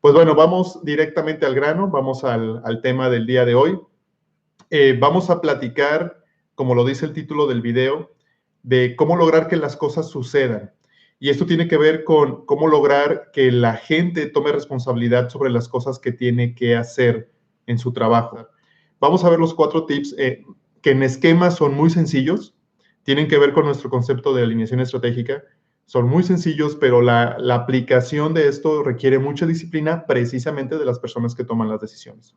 Pues bueno, vamos directamente al grano, vamos al tema del día de hoy. Vamos a platicar, como lo dice el título del video, de cómo lograr que las cosas sucedan. Y esto tiene que ver con cómo lograr que la gente tome responsabilidad sobre las cosas que tiene que hacer en su trabajo. Vamos a ver los 4 tips que en esquema son muy sencillos, tienen que ver con nuestro concepto de alineación estratégica. Son muy sencillos, pero la aplicación de esto requiere mucha disciplina precisamente de las personas que toman las decisiones.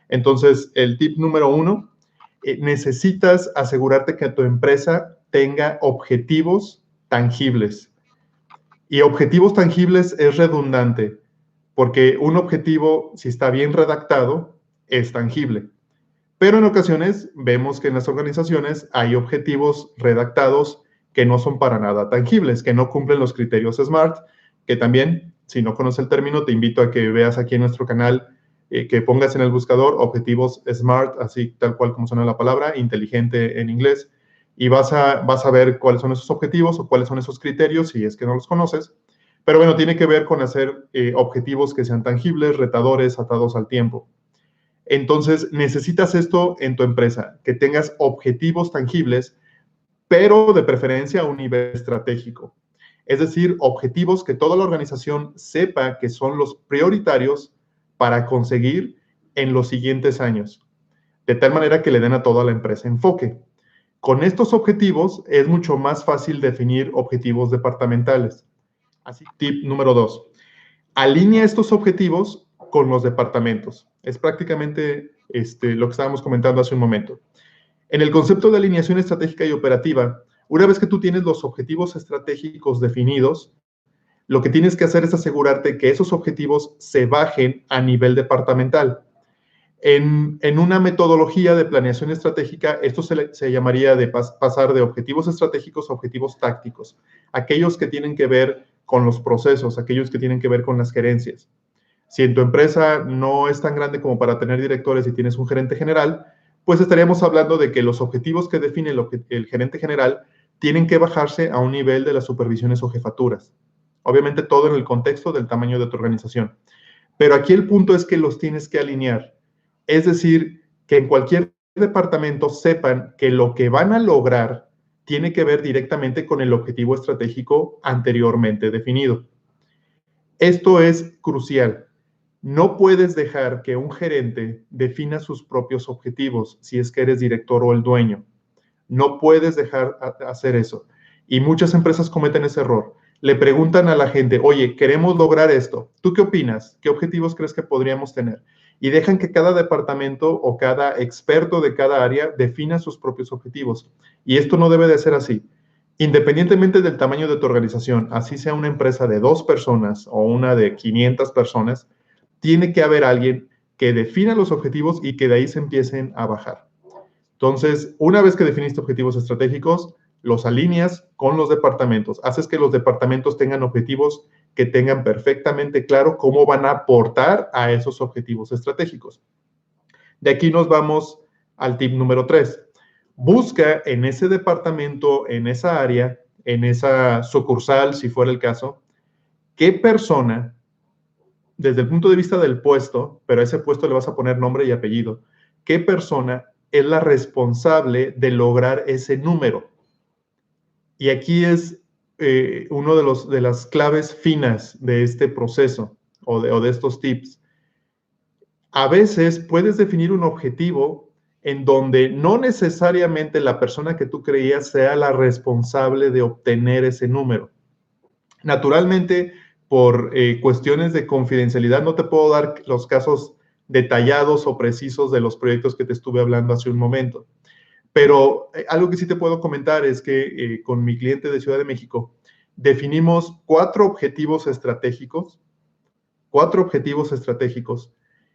Entonces, el tip número 1, necesitas asegurarte que tu empresa tenga objetivos tangibles. Y objetivos tangibles es redundante, porque un objetivo, si está bien redactado, es tangible. Pero en ocasiones vemos que en las organizaciones hay objetivos redactados que no son para nada tangibles, que no cumplen los criterios SMART, que también, si no conoces el término, te invito a que veas aquí en nuestro canal, que pongas en el buscador objetivos SMART, así tal cual como suena la palabra, inteligente en inglés, y vas a ver cuáles son esos objetivos o cuáles son esos criterios, si es que no los conoces. Pero bueno, tiene que ver con hacer objetivos que sean tangibles, retadores, atados al tiempo. Entonces, necesitas esto en tu empresa, que tengas objetivos tangibles, pero de preferencia a un nivel estratégico. Es decir, objetivos que toda la organización sepa que son los prioritarios para conseguir en los siguientes años, de tal manera que le den a toda la empresa enfoque. Con estos objetivos es mucho más fácil definir objetivos departamentales. Así, tip número 2. Alinea estos objetivos con los departamentos. Es prácticamente lo que estábamos comentando hace un momento. En el concepto de alineación estratégica y operativa, una vez que tú tienes los objetivos estratégicos definidos, lo que tienes que hacer es asegurarte que esos objetivos se bajen a nivel departamental. En una metodología de planeación estratégica, esto se llamaría de pasar de objetivos estratégicos a objetivos tácticos, aquellos que tienen que ver con los procesos, aquellos que tienen que ver con las gerencias. Si en tu empresa no es tan grande como para tener directores y tienes un gerente general, pues estaríamos hablando de que los objetivos que define el gerente general tienen que bajarse a un nivel de las supervisiones o jefaturas. Obviamente todo en el contexto del tamaño de tu organización. Pero aquí el punto es que los tienes que alinear. Es decir, que en cualquier departamento sepan que lo que van a lograr tiene que ver directamente con el objetivo estratégico anteriormente definido. Esto es crucial. No puedes dejar que un gerente defina sus propios objetivos si es que eres director o el dueño. No puedes dejar hacer eso. Y muchas empresas cometen ese error. Le preguntan a la gente, oye, queremos lograr esto. ¿Tú qué opinas? ¿Qué objetivos crees que podríamos tener? Y dejan que cada departamento o cada experto de cada área defina sus propios objetivos. Y esto no debe de ser así. Independientemente del tamaño de tu organización, así sea una empresa de 2 personas o una de 500 personas, tiene que haber alguien que defina los objetivos y que de ahí se empiecen a bajar. Entonces, una vez que definiste objetivos estratégicos, los alineas con los departamentos. Haces que los departamentos tengan objetivos que tengan perfectamente claro cómo van a aportar a esos objetivos estratégicos. De aquí nos vamos al tip número 3. Busca en ese departamento, en esa área, en esa sucursal, si fuera el caso, qué persona, desde el punto de vista del puesto, pero a ese puesto le vas a poner nombre y apellido, qué persona es la responsable de lograr ese número. Y aquí es uno de las claves finas de este proceso o de estos tips. A veces puedes definir un objetivo en donde no necesariamente la persona que tú creías sea la responsable de obtener ese número. Naturalmente, por cuestiones de confidencialidad, no te puedo dar los casos detallados o precisos de los proyectos que te estuve hablando hace un momento. Pero algo que sí te puedo comentar es que con mi cliente de Ciudad de México definimos 4 objetivos estratégicos,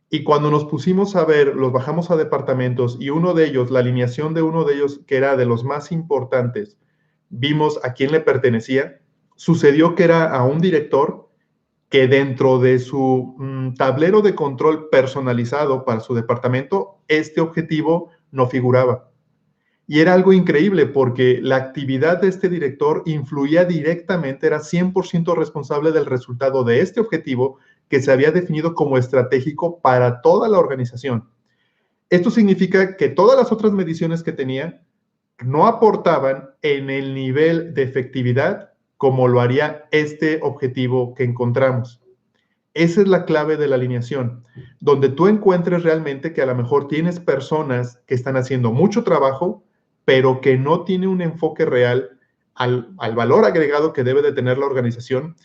y cuando nos pusimos a ver, los bajamos a departamentos y uno de ellos, la alineación de uno de ellos, que era de los más importantes, vimos a quién le pertenecía. Sucedió que era a un director que dentro de su tablero de control personalizado para su departamento, este objetivo no figuraba. Y era algo increíble porque la actividad de este director influía directamente, era 100% responsable del resultado de este objetivo que se había definido como estratégico para toda la organización. Esto significa que todas las otras mediciones que tenía no aportaban en el nivel de efectividad como lo haría este objetivo que encontramos. Esa es la clave de la alineación, donde tú encuentres realmente que a lo mejor tienes personas que están haciendo mucho trabajo, pero que no tiene un enfoque real al valor agregado que debe de tener la organización.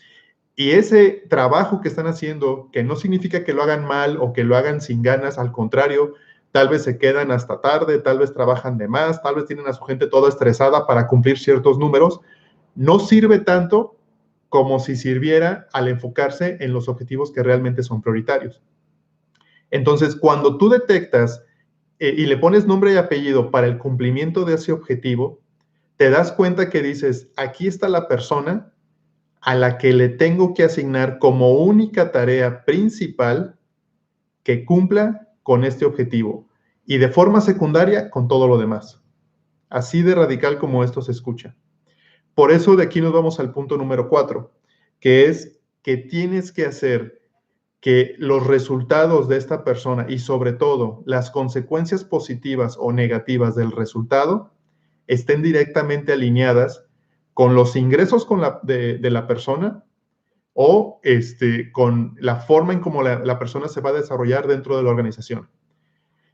Y ese trabajo que están haciendo, que no significa que lo hagan mal o que lo hagan sin ganas, al contrario, tal vez se quedan hasta tarde, tal vez trabajan de más, tal vez tienen a su gente toda estresada para cumplir ciertos números, no sirve tanto como si sirviera al enfocarse en los objetivos que realmente son prioritarios. Entonces, cuando tú detectas y le pones nombre y apellido para el cumplimiento de ese objetivo, te das cuenta que dices, aquí está la persona a la que le tengo que asignar como única tarea principal que cumpla con este objetivo y de forma secundaria con todo lo demás. Así de radical como esto se escucha. Por eso de aquí nos vamos al punto número 4, que es que tienes que hacer que los resultados de esta persona y sobre todo las consecuencias positivas o negativas del resultado estén directamente alineadas con los ingresos de la persona o con la forma en cómo la persona se va a desarrollar dentro de la organización.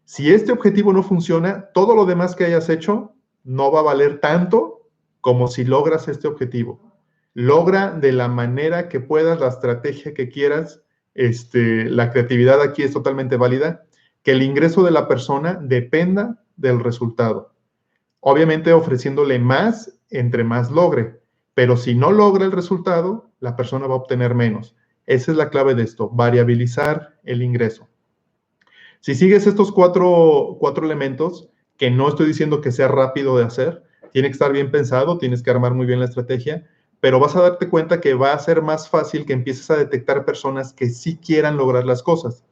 Si este objetivo no funciona, todo lo demás que hayas hecho no va a valer tanto como si logras este objetivo. Logra de la manera que puedas, la estrategia que quieras, la creatividad aquí es totalmente válida, que el ingreso de la persona dependa del resultado. Obviamente ofreciéndole más entre más logre, pero si no logra el resultado, la persona va a obtener menos. Esa es la clave de esto, variabilizar el ingreso. Si sigues estos cuatro elementos, que no estoy diciendo que sea rápido de hacer, tiene que estar bien pensado, tienes que armar muy bien la estrategia, pero vas a darte cuenta que va a ser más fácil que empieces a detectar personas que sí quieran lograr las cosas.